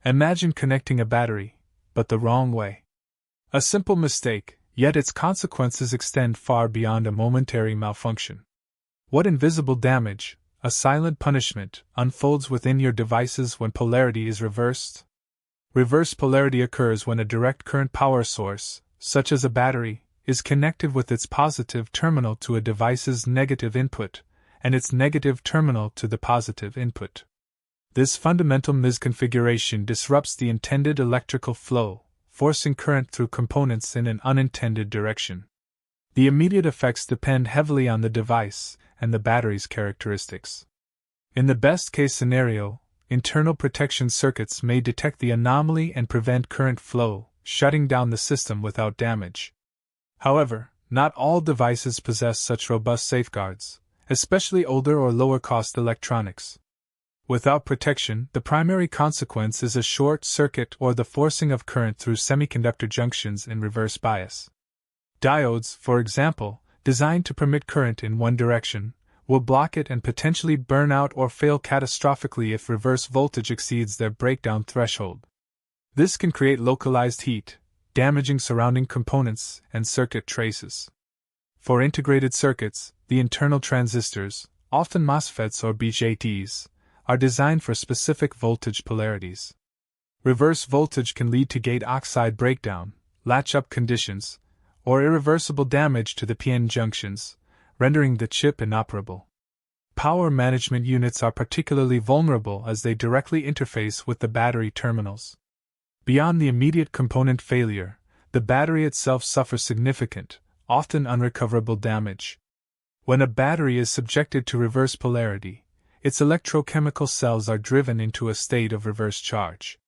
Imagine connecting a battery, but the wrong way. A simple mistake, yet its consequences extend far beyond a momentary malfunction. What invisible damage, a silent punishment, unfolds within your devices when polarity is reversed? Reverse polarity occurs when a direct current power source, such as a battery, is connected with its positive terminal to a device's negative input, and its negative terminal to the positive input. This fundamental misconfiguration disrupts the intended electrical flow, forcing current through components in an unintended direction. The immediate effects depend heavily on the device and the battery's characteristics. In the best-case scenario, internal protection circuits may detect the anomaly and prevent current flow, shutting down the system without damage. However, not all devices possess such robust safeguards, especially older or lower-cost electronics. Without protection, the primary consequence is a short circuit or the forcing of current through semiconductor junctions in reverse bias. Diodes, for example, designed to permit current in one direction, will block it and potentially burn out or fail catastrophically if reverse voltage exceeds their breakdown threshold. This can create localized heat, damaging surrounding components and circuit traces. For integrated circuits, the internal transistors, often MOSFETs or BJTs, are designed for specific voltage polarities. Reverse voltage can lead to gate oxide breakdown, latch-up conditions, or irreversible damage to the PN junctions, rendering the chip inoperable. Power management units are particularly vulnerable as they directly interface with the battery terminals. Beyond the immediate component failure, the battery itself suffers significant, often unrecoverable damage. When a battery is subjected to reverse polarity, its electrochemical cells are driven into a state of reverse charge.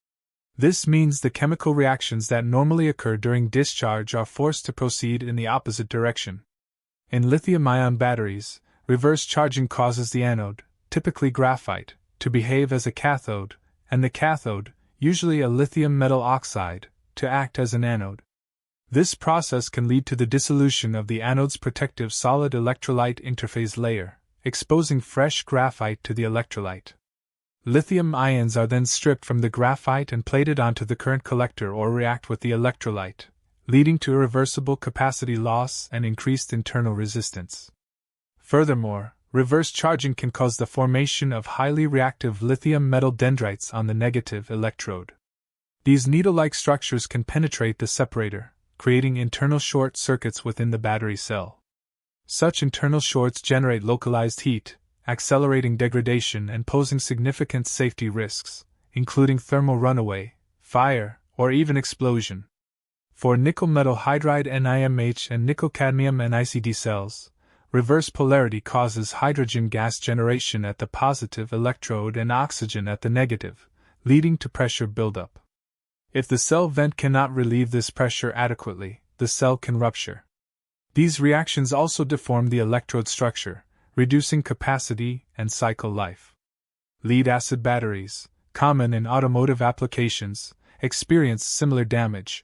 This means the chemical reactions that normally occur during discharge are forced to proceed in the opposite direction. In lithium-ion batteries, reverse charging causes the anode, typically graphite, to behave as a cathode, and the cathode, usually a lithium metal oxide, to act as an anode. This process can lead to the dissolution of the anode's protective solid electrolyte interface layer, exposing fresh graphite to the electrolyte. Lithium ions are then stripped from the graphite and plated onto the current collector or react with the electrolyte, leading to irreversible capacity loss and increased internal resistance. Furthermore, reverse charging can cause the formation of highly reactive lithium metal dendrites on the negative electrode. These needle-like structures can penetrate the separator, creating internal short circuits within the battery cell. Such internal shorts generate localized heat, accelerating degradation and posing significant safety risks, including thermal runaway, fire, or even explosion. For nickel metal hydride NiMH and nickel cadmium NiCd cells, reverse polarity causes hydrogen gas generation at the positive electrode and oxygen at the negative, leading to pressure buildup. If the cell vent cannot relieve this pressure adequately, the cell can rupture. These reactions also deform the electrode structure, reducing capacity and cycle life. Lead-acid batteries, common in automotive applications, experience similar damage.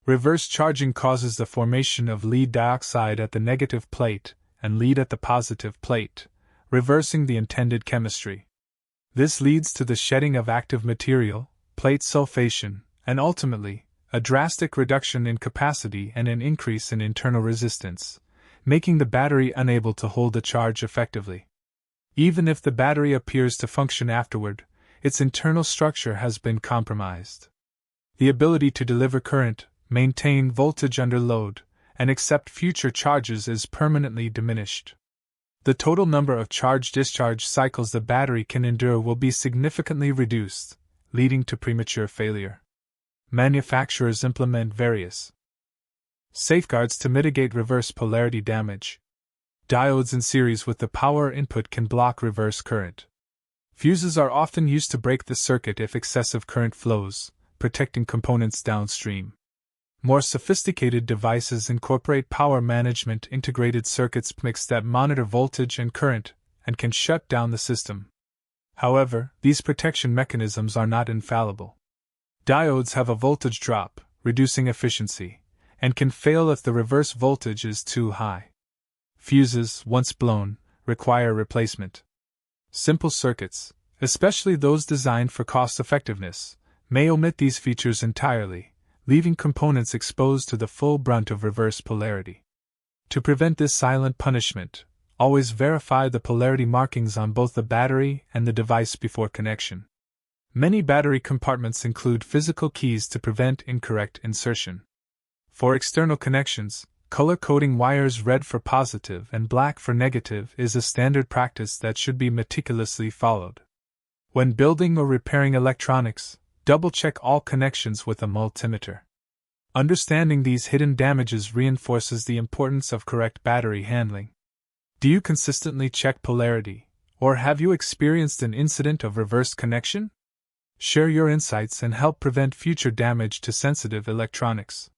Reverse charging causes the formation of lead dioxide at the negative plate and lead at the positive plate, reversing the intended chemistry. This leads to the shedding of active material, plate sulfation, and ultimately, a drastic reduction in capacity and an increase in internal resistance, making the battery unable to hold the charge effectively. Even if the battery appears to function afterward, its internal structure has been compromised. The ability to deliver current, maintain voltage under load, and accept future charges is permanently diminished. The total number of charge-discharge cycles the battery can endure will be significantly reduced, leading to premature failure. Manufacturers implement various safeguards to mitigate reverse polarity damage. Diodes in series with the power input can block reverse current. Fuses are often used to break the circuit if excessive current flows, protecting components downstream. More sophisticated devices incorporate power management integrated circuits mix that monitor voltage and current and can shut down the system. However, these protection mechanisms are not infallible. Diodes have a voltage drop, reducing efficiency, and can fail if the reverse voltage is too high. Fuses, once blown, require replacement. Simple circuits, especially those designed for cost-effectiveness, may omit these features entirely, leaving components exposed to the full brunt of reverse polarity. To prevent this silent punishment, always verify the polarity markings on both the battery and the device before connection. Many battery compartments include physical keys to prevent incorrect insertion. For external connections, color-coding wires red for positive and black for negative is a standard practice that should be meticulously followed. When building or repairing electronics, double-check all connections with a multimeter. Understanding these hidden damages reinforces the importance of correct battery handling. Do you consistently check polarity, or have you experienced an incident of reversed connection? Share your insights and help prevent future damage to sensitive electronics.